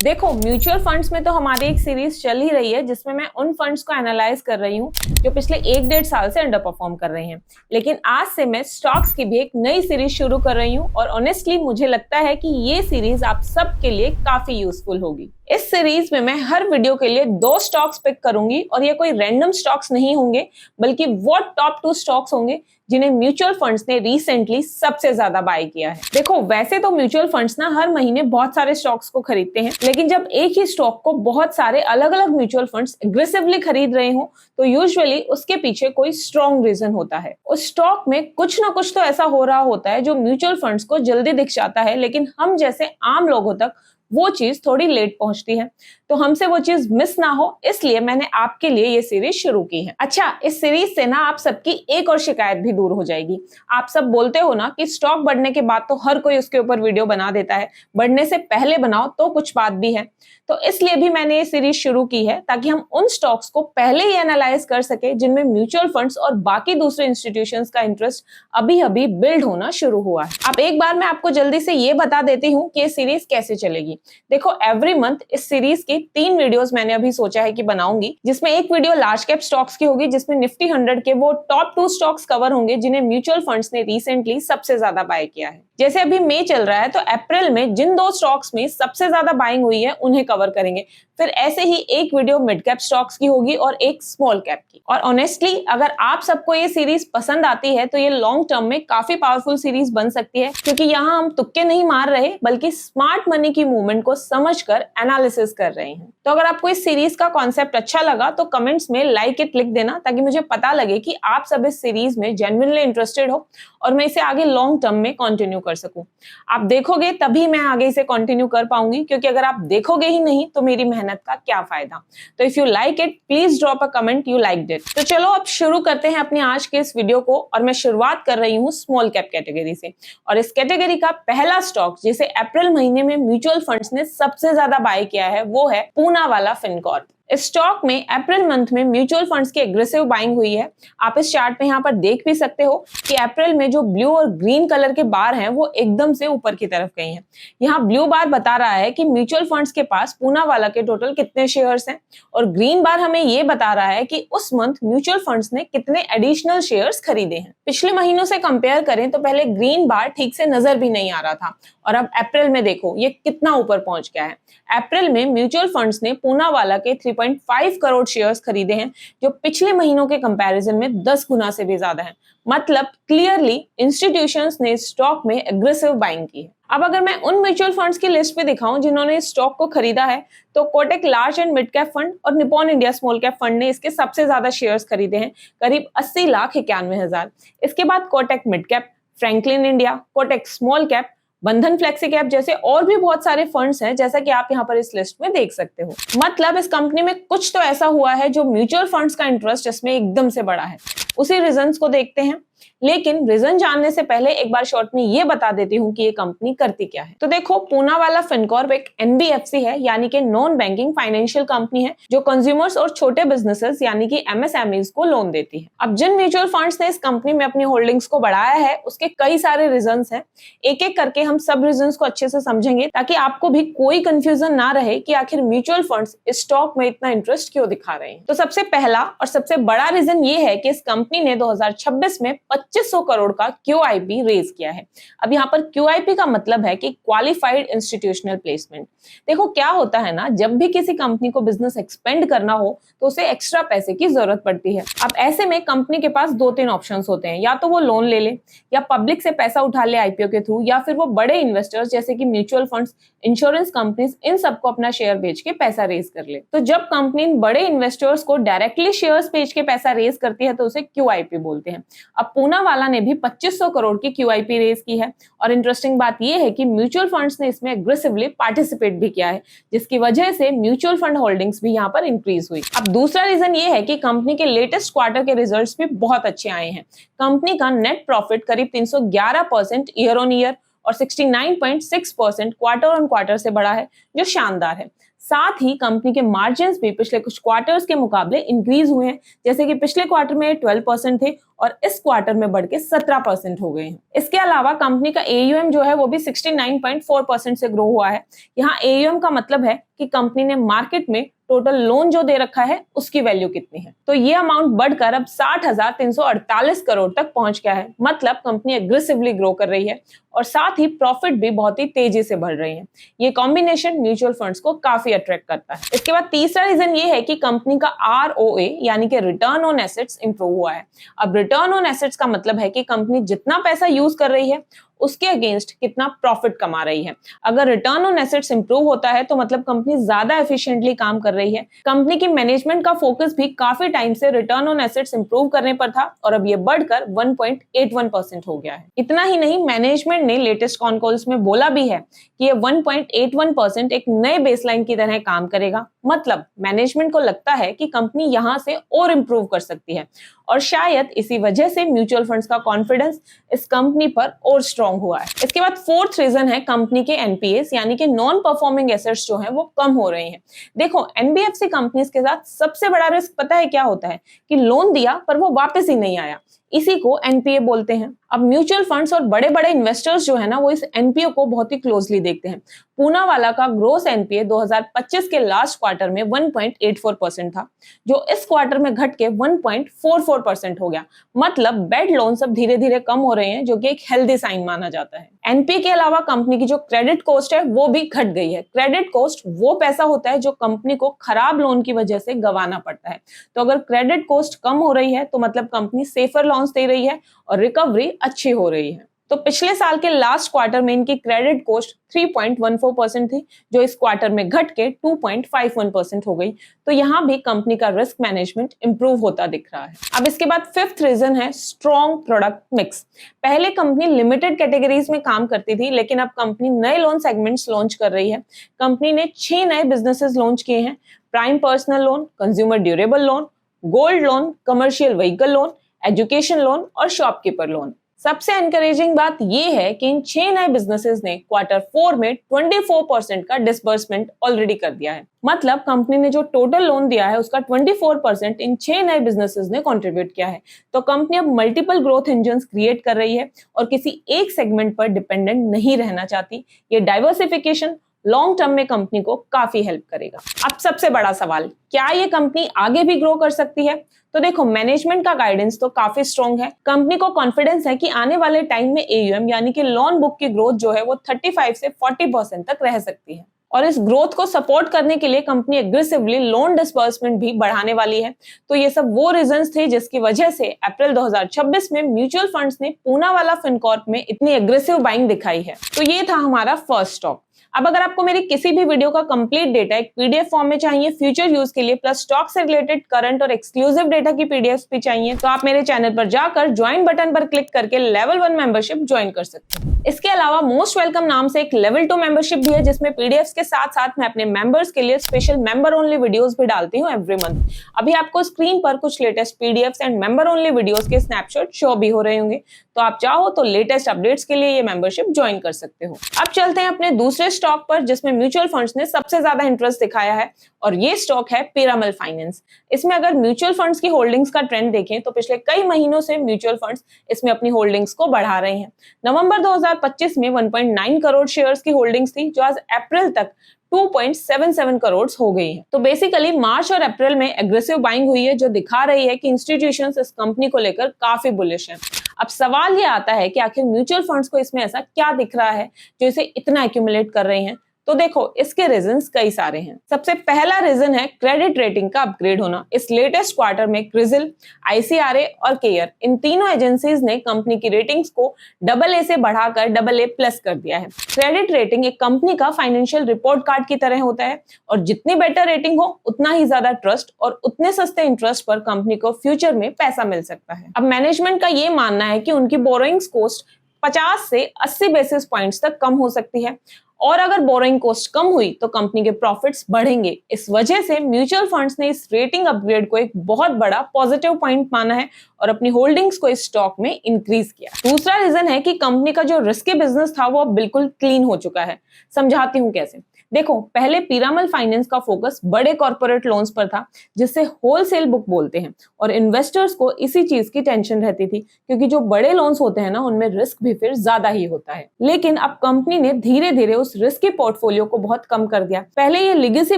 देखो, mutual funds में तो हमारी एक सीरीज चल ही रही है जिसमें मैं उन फंड्स को एनालाइज कर रही हूँ जो पिछले 1-1.5 साल से अंडर परफॉर्म कर रहे हैं। लेकिन आज से मैं स्टॉक्स की भी एक नई सीरीज शुरू कर रही हूँ और ऑनेस्टली मुझे लगता है कि ये सीरीज आप सबके लिए काफी यूजफुल होगी। इस सीरीज में मैं हर वीडियो के लिए 2 स्टॉक्स पिक करूंगी और ये कोई रैंडम स्टॉक्स नहीं होंगे, बल्कि वो टॉप 2 स्टॉक्स होंगे जिन्हें म्यूचुअल फंड्स ने रिसेंटली सबसे ज्यादा बाय किया है। देखो, वैसे तो म्यूचुअल फंड्स ना हर महीने बहुत सारे स्टॉक्स को खरीदते हैं, लेकिन जब एक ही स्टॉक को बहुत सारे अलग अलग म्यूचुअल फंड्स एग्रेसिवली खरीद रहे हो तो यूजुअली उसके पीछे कोई स्ट्रॉन्ग रीजन होता है। उस स्टॉक में कुछ ना कुछ तो ऐसा हो रहा होता है जो म्यूचुअल फंड्स को जल्दी दिख जाता है, लेकिन हम जैसे आम लोगों तक वो चीज थोड़ी लेट पहुंचती है। तो हमसे वो चीज मिस ना हो, इसलिए मैंने आपके लिए ये सीरीज शुरू की है। अच्छा, इस सीरीज से ना आप सबकी एक और शिकायत भी दूर हो जाएगी। आप सब बोलते हो ना कि स्टॉक बढ़ने के बाद तो हर कोई उसके ऊपर वीडियो बना देता है, बढ़ने से पहले बनाओ तो कुछ बात भी है। तो इसलिए भी मैंने ये सीरीज शुरू की है ताकि हम उन स्टॉक्स को पहले ही एनालाइज कर सके जिनमें म्यूचुअल फंड्स और बाकी दूसरे इंस्टीट्यूशंस का इंटरेस्ट अभी अभी बिल्ड होना शुरू हुआ है। अब एक बार मैं आपको जल्दी से ये बता देती हूँ कि ये सीरीज कैसे चलेगी। देखो, एवरी मंथ इस सीरीज की 3 वीडियोस मैंने अभी सोचा है कि बनाऊंगी, जिसमें एक वीडियो लार्ज कैप स्टॉक्स की होगी जिसमें निफ्टी 100 के वो टॉप 2 स्टॉक्स कवर होंगे जिन्हें म्यूचुअल फंड्स ने रिसेंटली सबसे ज्यादा बाय किया है। जैसे अभी मई चल रहा है तो अप्रैल में जिन 2 स्टॉक्स में सबसे ज्यादा बाइंग हुई है उन्हें कवर करेंगे। फिर ऐसे ही एक वीडियो मिड कैप स्टॉक्स की होगी और एक स्मॉल कैप की। और ऑनेस्टली अगर आप सबको ये सीरीज पसंद आती है तो ये लॉन्ग टर्म में काफी पावरफुल सीरीज बन सकती है, क्योंकि यहाँ हम तुक्के नहीं मार रहे बल्कि स्मार्ट मनी की मूवमेंट को समझकर एनालिसिस कर रहे हैं। तो अगर आपको इस सीरीज का कॉन्सेप्ट अच्छा लगा तो कमेंट्स में लाइक इट लिख देना, ताकि मुझे पता लगे कि आप सब इस सीरीज में जेन्युइनली इंटरेस्टेड हो और मैं इसे आगे लॉन्ग टर्म में कंटिन्यू कर सकूं। आप देखोगे तभी मैं आगे इसे कंटिन्यू कर पाऊंगी, क्योंकि अगर आप देखोगे ही नहीं तो मेरी मेहनत का क्या फायदा। तो if you like it please drop a comment you liked it. तो चलो अब शुरू करते हैं अपने आज के इस वीडियो को, और मैं शुरुआत कर रही हूँ स्मॉल कैप कैटेगरी से। और इस कैटेगरी का पहला स्टॉक जिसे अप्रैल महीने में म्यूचुअल फंड्स ने सबसे ज्यादा बाय किया है वो है पूनावाला फिनकॉर्प। इस स्टॉक में अप्रैल मंथ में म्यूचुअल फंड्स की एग्रेसिव बाइंग हुई है। आप इस चार्ट में यहाँ पर देख भी सकते हो कि अप्रैल में जो ब्लू और ग्रीन कलर के बार हैं वो एकदम से ऊपर की तरफ गई हैं। यहाँ ब्लू बार बता रहा है कि म्यूचुअल फंड्स के पास पूनावाला के टोटल कितने शेयर्स हैं, और ग्रीन बार हमें ये बता रहा है कि उस मंथ म्यूचुअल फंड्स ने कितने एडिशनल शेयर्स खरीदे हैं। पिछले महीनों से कंपेयर करें तो पहले ग्रीन बार ठीक से नजर भी नहीं आ रहा था, और अब अप्रैल में देखो ये कितना ऊपर पहुंच गया है। अप्रैल में म्यूचुअल फंड्स ने पूनावाला के 3.5 करोड़ शेयर्स खरीदे हैं, जो पिछले महीनों के कंपैरिजन में 10 गुना से भी ज्यादा है। मतलब क्लियरली इंस्टीट्यूशंस ने स्टॉक में एग्रेसिव बाइंग की है। अब अगर मैं उन म्यूचुअल फंड्स की लिस्ट पे दिखाऊं जिन्होंने इस स्टॉक को खरीदा है, तो Kotak large and mid cap fund और Nippon India small cap fund ने इसके सबसे ज्यादा शेयर्स खरीदे हैं, करीब 80,91,000। इसके बाद Kotak mid cap, Franklin India, Kotak small cap, बंधन फ्लेक्सी कैप जैसे और भी बहुत सारे फंड्स हैं, जैसा कि आप यहाँ पर इस लिस्ट में देख सकते हो। मतलब इस कंपनी में कुछ तो ऐसा हुआ है जो म्यूचुअल फंड्स का इंटरेस्ट इसमें एकदम से बढ़ा है। उसी रीजंस को देखते हैं, लेकिन रीजन जानने से पहले एक बार शॉर्ट में ये बता देती हूँ कि ये कंपनी करती क्या है। तो देखो, पूनावाला फिनकॉर्प एक एनबीएफसी है, यानी कि नॉन बैंकिंग फाइनेंशियल कंपनी है जो कंज्यूमर्स और छोटे बिजनेसेस यानी कि एमएसएमईज को लोन देती है। अब जिन म्यूचुअल फंड्स ने इस कंपनी में अपनी होल्डिंग्स को बढ़ाया है उसके कई सारे रीजंस हैं। एक एक करके हम सब रीजंस को अच्छे से समझेंगे ताकि आपको भी कोई कंफ्यूजन ना रहे कि आखिर म्यूचुअल फंड्स इस स्टॉक में इतना इंटरेस्ट क्यों दिखा रहे हैं। तो सबसे पहला और सबसे बड़ा रीजन ये है कि इस कंपनी ने 2026 में 2500 करोड़ का QIP रेज किया है। अब यहाँ पर QIP का मतलब है कि क्वालिफाइड इंस्टीट्यूशनल प्लेसमेंट। देखो क्या होता है ना, जब भी किसी कंपनी को बिजनेस एक्सपेंड करना हो तो उसे एक्स्ट्रा पैसे की जरूरत पड़ती है। अब ऐसे में कंपनी के पास 2-3 ऑप्शंस होते हैं, या तो वो लोन ले ले, या पब्लिक से पैसा उठा ले IPO के थ्रू, या फिर वो बड़े इन्वेस्टर्स जैसे कि म्यूचुअल फंड्स, इंश्योरेंस कंपनीज, इन सबको अपना शेयर बेच के पैसा रेज कर ले। तो जब कंपनी बड़े इन्वेस्टर्स को डायरेक्टली शेयर्स बेच के पैसा रेज करती है तो उसे QIP बोलते हैं। अब पूनावाला ने भी 2500 करोड़ की QIP रेज की है, और इंटरेस्टिंग बात यह है कि म्यूचुअल फंड्स ने इसमें एग्रेसिवली पार्टिसिपेट भी किया है, जिसकी वजह से म्यूचुअल फंड होल्डिंग्स भी यहाँ पर इंक्रीज हुई। अब दूसरा रीजन ये है कि कंपनी के लेटेस्ट क्वार्टर के रिजल्ट्स भी बहुत अच्छे आए हैं। कंपनी का नेट प्रॉफिट करीब 311% ईयर ऑन ईयर और 69.6% क्वार्टर ऑन क्वार्टर से बढ़ा है, जो शानदार है। साथ ही कंपनी के मार्जिन्स भी पिछले कुछ क्वार्टर्स के मुकाबले इंक्रीज हुए हैं, जैसे कि पिछले क्वार्टर में 12% थे और इस क्वार्टर में बढ़ के 17% हो गए हैं। इसके अलावा कंपनी का AUM जो है वो भी 69.4% से ग्रो हुआ है। यहाँ AUM का मतलब है कि कंपनी ने मार्केट में टोटल लोन जो दे रखा है उसकी वैल्यू कितनी है। तो ये अमाउंट बढ़कर अब 60,348 करोड़ तक पहुंच गया है। मतलब कंपनी एग्रेसिवली ग्रो कर रही है और साथ ही प्रॉफिट भी बहुत ही तेजी से बढ़ रही है। ये कॉम्बिनेशन म्यूचुअल फंड्स को काफी अट्रैक्ट करता है। इसके बाद तीसरा रीजन ये है कि कंपनी का ROA यानी कि रिटर्न ऑन एसेट्स इंप्रूव हुआ है। अब रिटर्न ऑन एसेट्स का मतलब है कि कंपनी जितना पैसा यूज कर रही है उसके अगेंस्ट कितना प्रॉफिट कमा रही है। अगर रिटर्न ऑन एसेट्स इंप्रूव होता है तो मतलब कंपनी ज्यादा एफिशिएंटली काम कर रही है। कंपनी की मैनेजमेंट का फोकस भी काफी टाइम से रिटर्न ऑन एसेट्स इंप्रूव करने पर था और अब ये बढ़कर 1.81% हो गया है। इतना ही नहीं, मैनेजमेंट ने लेटेस्ट कॉन कॉल्स में बोला भी है कि ये 1.81% एक नए बेसलाइन की तरह काम करेगा। मतलब मैनेजमेंट को लगता है कि कंपनी यहां से और इंप्रूव कर सकती है और शायद इसी वजह से म्यूचुअल फंड्स का कॉन्फिडेंस इस कंपनी पर और स्ट्रांग हुआ है। इसके बाद फोर्थ रीजन है कंपनी के NPAs यानी कि नॉन परफॉर्मिंग एसेट्स जो हैं वो कम हो रहे हैं। देखो, NBFC कंपनीज के साथ सबसे बड़ा रिस्क पता है क्या होता है कि लोन दिया पर वो वापस ही नहीं आया, इसी को NPA बोलते हैं। अब म्यूचुअल फंड्स और बड़े बड़े इन्वेस्टर्स जो है ना वो इस NPA को बहुत ही क्लोजली देखते हैं। पूनावाला का ग्रोस NPA 2025 के लास्ट क्वार्टर में 1.84% था, जो इस क्वार्टर में घट के 1.44% हो गया। मतलब बेड लोन्स अब धीरे धीरे कम हो रहे हैं, जो कि एक हेल्दी साइन माना जाता है। NPA के अलावा कंपनी की जो क्रेडिट कॉस्ट है वो भी घट गई है। क्रेडिट कॉस्ट वो पैसा होता है जो कंपनी को खराब लोन की वजह से गंवाना पड़ता है। तो अगर क्रेडिट कॉस्ट कम हो रही है तो मतलब कंपनी सेफर लोन्स दे रही है और रिकवरी अच्छी हो रही है। तो पिछले साल के लास्ट क्वार्टर में इनकी क्रेडिट कॉस्ट 3.14% थी, जो इस क्वार्टर में घट के 2.51% हो गई। तो यहाँ भी कंपनी का रिस्क मैनेजमेंट इंप्रूव होता दिख रहा है। अब इसके बाद फिफ्थ रीजन है स्ट्रॉन्ग प्रोडक्ट मिक्स। पहले कंपनी लिमिटेड कैटेगरीज में काम करती थी, लेकिन अब कंपनी नए लोन सेगमेंट्स लॉन्च कर रही है। कंपनी ने 6 नए बिजनेसेस लॉन्च किए हैं: prime personal loan, consumer durable loan, gold loan, commercial vehicle loan, education loan और शॉपकीपर लोन। सबसे एनकरेजिंग बात यह है कि इन 6 नए बिजनेसेस ने क्वार्टर 4 में 24% का डिसबर्समेंट ऑलरेडी कर दिया है। मतलब कंपनी ने जो टोटल लोन दिया है उसका 24% इन 6 नए बिजनेसेस ने कंट्रीब्यूट किया है। तो कंपनी अब मल्टीपल ग्रोथ इंजन्स क्रिएट कर रही है और किसी एक सेगमेंट पर डिपेंडेंट नहीं रहना चाहती। ये डाइवर्सिफिकेशन लॉन्ग टर्म में कंपनी को काफी हेल्प करेगा। अब सबसे बड़ा सवाल, क्या ये कंपनी आगे भी ग्रो कर सकती है? तो देखो, मैनेजमेंट का गाइडेंस तो काफी स्ट्रॉन्ग है। कंपनी को कॉन्फिडेंस है कि आने वाले टाइम में AUM यानी कि लोन बुक की ग्रोथ जो है वो 35 से 40% तक रह सकती है। और इस ग्रोथ को सपोर्ट करने के लिए कंपनी एग्रेसिवली लोन डिसबर्समेंट भी बढ़ाने वाली है। तो ये सब वो रीजंस थे जिसकी वजह से अप्रैल 2026 में म्यूचुअल फंड्स ने पूनावाला फिनकॉर्प में इतनी एग्रेसिव बाइंग दिखाई है। तो ये था हमारा फर्स्ट स्टॉक। अब अगर आपको मेरी किसी भी वीडियो का कंप्लीट डेटा एक PDF फॉर्म में चाहिए फ्यूचर यूज के लिए, प्लस स्टॉक से रिलेटेड करंट और एक्सक्लूसिव डेटा की PDFs भी चाहिए, तो आप मेरे चैनल पर जाकर ज्वाइन बटन पर क्लिक करके लेवल 1 मेंबरशिप ज्वाइन कर सकते हैं। इसके अलावा मोस्ट वेलकम नाम से एक लेवल 2 मेंबरशिप भी है, जिसमें PDFs के साथ साथ मैं अपने मेंबर्स के लिए स्पेशल मेंबर ओनली वीडियोस भी डालती हूँ एवरी मंथ। अभी आपको स्क्रीन पर कुछ latest PDFs and member only videos के स्नैपशॉट शो भी हो रहे होंगे, तो आप चाहो तो लेटेस्ट अपडेट्स के लिए ये मेंबरशिप ज्वाइन कर सकते हो। अब चलते हैं अपने दूसरे स्टॉक पर, जिसमें म्यूचुअल फंड्स ने सबसे ज्यादा इंटरेस्ट दिखाया है, और ये स्टॉक है पीरामल फाइनेंस। इसमें अगर म्यूचुअल फंड्स की होल्डिंग्स का ट्रेंड देखें तो पिछले कई महीनों से म्यूचुअल फंड्स इसमें अपनी होल्डिंग्स को बढ़ा रहे हैं। नवंबर 2025 में 1.9 करोड़ शेयर्स की होल्डिंग्स थी, जो आज अप्रैल तक 2.77 करोड़ हो गई है। तो बेसिकली मार्च और अप्रैल में एग्रेसिव बाइंग हुई है, जो दिखा रही है कि इंस्टीट्यूशंस इस कंपनी को लेकर काफी बुलिश हैं। अब सवाल ये आता है कि आखिर म्यूचुअल फंड्स को इसमें ऐसा क्या दिख रहा है जो इसे इतना एक्यूमुलेट कर रहे हैं। तो देखो, इसके रीजंस कई सारे हैं। सबसे पहला रीजन है क्रेडिट रेटिंग का अपग्रेड होना। इस लेटेस्ट क्वार्टर में क्रिजिल, ICRA और केयर, इन तीनों एजेंसीज ने कंपनी की रेटिंग्स को AA से बढ़ाकर AA+ कर दिया है। क्रेडिट रेटिंग एक कंपनी का फाइनेंशियल रिपोर्ट कार्ड की तरह होता है, और जितनी बेटर रेटिंग हो उतना ही ज्यादा ट्रस्ट और उतने सस्ते इंटरेस्ट पर कंपनी को फ्यूचर में पैसा मिल सकता है। अब मैनेजमेंट का ये मानना है कि उनकी बोरोइंग्स कॉस्ट 50 से 80 बेसिस पॉइंट्स तक कम हो सकती है, और अगर बोरोइंग कॉस्ट कम हुई तो कंपनी के प्रॉफिट्स बढ़ेंगे। इस वजह से म्यूचुअल फंड्स ने इस रेटिंग अपग्रेड को एक बहुत बड़ा पॉजिटिव पॉइंट माना है और अपनी होल्डिंग्स को इस स्टॉक में इंक्रीज किया। दूसरा रीजन है कि कंपनी का जो रिस्की बिजनेस था वो बिल्कुल क्लीन हो चुका है। समझाती हूँ कैसे। देखो, पहले पीरामल फाइनेंस का फोकस बड़े कॉर्पोरेट लोन्स पर था, जिससे होलसेल बुक बोलते हैं, और इन्वेस्टर्स को इसी चीज की टेंशन रहती थी, क्योंकि जो बड़े लोन्स होते हैं ना, उनमें रिस्क भी फिर ज्यादा ही होता है। लेकिन अब कंपनी ने धीरे धीरे उस रिस्की पोर्टफोलियो को बहुत कम कर दिया। पहले ये लेगेसी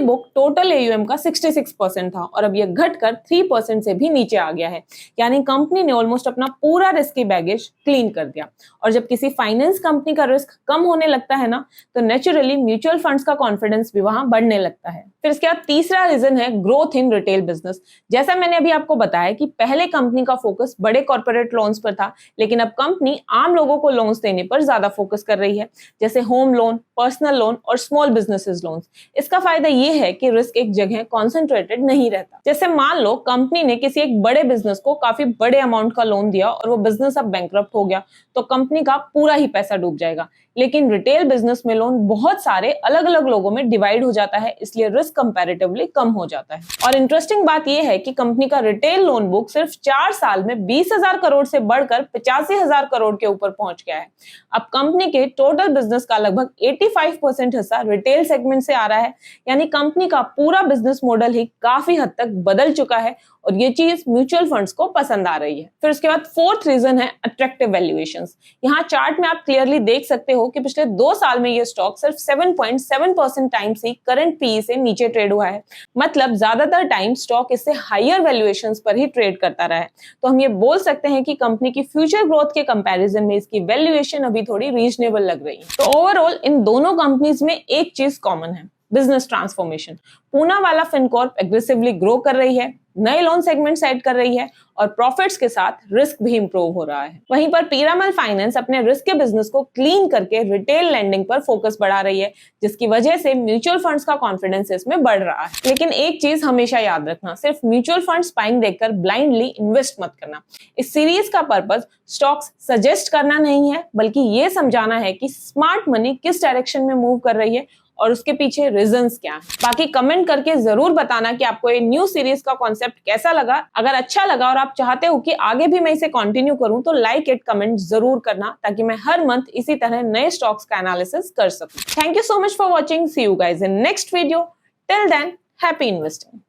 बुक टोटल AUM का 66% था, और अब ये घटकर 3% से भी नीचे आ गया है। यानी कंपनी ने ऑलमोस्ट अपना पूरा रिस्की बैगेज क्लीन कर दिया। और जब किसी फाइनेंस कंपनी का रिस्क कम होने लगता है ना, तो नेचुरली म्यूचुअल फंड्स का कॉन्फिडेंस भी वहां बढ़ने लगता है। फिर इसके बाद तीसरा रीजन है ग्रोथ इन रिटेल बिजनेस। जैसा मैंने अभी आपको बताया कि पहले कंपनी का फोकस बड़े कॉर्पोरेट लोन्स पर था, लेकिन अब कंपनी आम लोगों को लोन्स देने पर ज्यादा फोकस कर रही है, जैसे होम लोन, पर्सनल लोन और स्मॉल बिजनेसेस लोन्स। इसका फायदा ये है कि रिस्क एक जगह कॉन्सेंट्रेटेड नहीं रहता। जैसे मान लो कंपनी ने किसी एक बड़े बिजनेस को काफी बड़े अमाउंट का लोन दिया और वो बिजनेस अब बैंकरप्ट हो गया, तो कंपनी का पूरा ही पैसा डूब जाएगा। लेकिन रिटेल बिजनेस में लोन बहुत सारे अलग अलग लोगों में डिवाइड हो जाता है, इसलिए रिस्क कंपैरेटिवली कम हो जाता है। और इंटरेस्टिंग बात यह है कि कंपनी का रिटेल लोन बुक सिर्फ 4 साल में 20,000 करोड़ से बढ़कर 85,000 करोड़ के ऊपर पहुंच गया है। अब कंपनी के टोटल बिजनेस का लगभग 85% हिस्सा रिटेल सेगमेंट से आ रहा है, यानी कंपनी का पूरा बिजनेस मॉडल ही काफी हद तक बदल चुका है, और ये चीज म्यूचुअल फंड्स को पसंद आ रही है। फिर उसके बाद फोर्थ रीजन है अट्रैक्टिव वैल्यूएशंस। यहाँ चार्ट में आप क्लियरली देख सकते हो कि पिछले 2 साल में ये स्टॉक सिर्फ 7.7% टाइम्स ही करंट PE से नीचे ट्रेड हुआ है। मतलब ज्यादातर टाइम स्टॉक इससे हायर वैल्यूएशंस पर ही ट्रेड करता रहा है। तो हम ये बोल सकते हैं कि कंपनी की फ्यूचर ग्रोथ के कंपैरिजन में इसकी वैल्यूएशन अभी थोड़ी रीजनेबल लग रही है। तो ओवरऑल इन दोनों कंपनीज में एक चीज कॉमन है, बिजनेस ट्रांसफॉर्मेशन। पूना वाला फिनकॉर्प एग्रेसिवली ग्रो कर रही है, नए लोन सेगमेंट ऐड कर रही है, और प्रॉफिट्स के साथ रिस्क भी इंप्रूव हो रहा है। वहीं पर पीरामल फाइनेंस अपने रिस्क के बिजनेस को क्लीन करके रिटेल लेंडिंग पर फोकस बढ़ा रही है, जिसकी वजह से म्यूचुअल फंड्स का कॉन्फिडेंस इसमें बढ़ रहा है। लेकिन एक चीज हमेशा याद रखना, सिर्फ म्यूचुअल फंड्स बाइंग देखकर ब्लाइंडली इन्वेस्ट मत करना। इस सीरीज का पर्पस स्टॉक्स सजेस्ट करना नहीं है, बल्कि ये समझाना है कि स्मार्ट मनी किस डायरेक्शन में मूव कर रही है और उसके पीछे रीजंस क्या हैं। बाकी कमेंट करके जरूर बताना कि आपको ये न्यू सीरीज का कॉन्सेप्ट कैसा लगा। अगर अच्छा लगा और आप चाहते हो कि आगे भी मैं इसे कंटिन्यू करूं, तो लाइक इट, कमेंट जरूर करना, ताकि मैं हर मंथ इसी तरह नए स्टॉक्स का एनालिसिस कर सकूं। Thank you so much for watching. See you guys in next video. Till then, happy investing.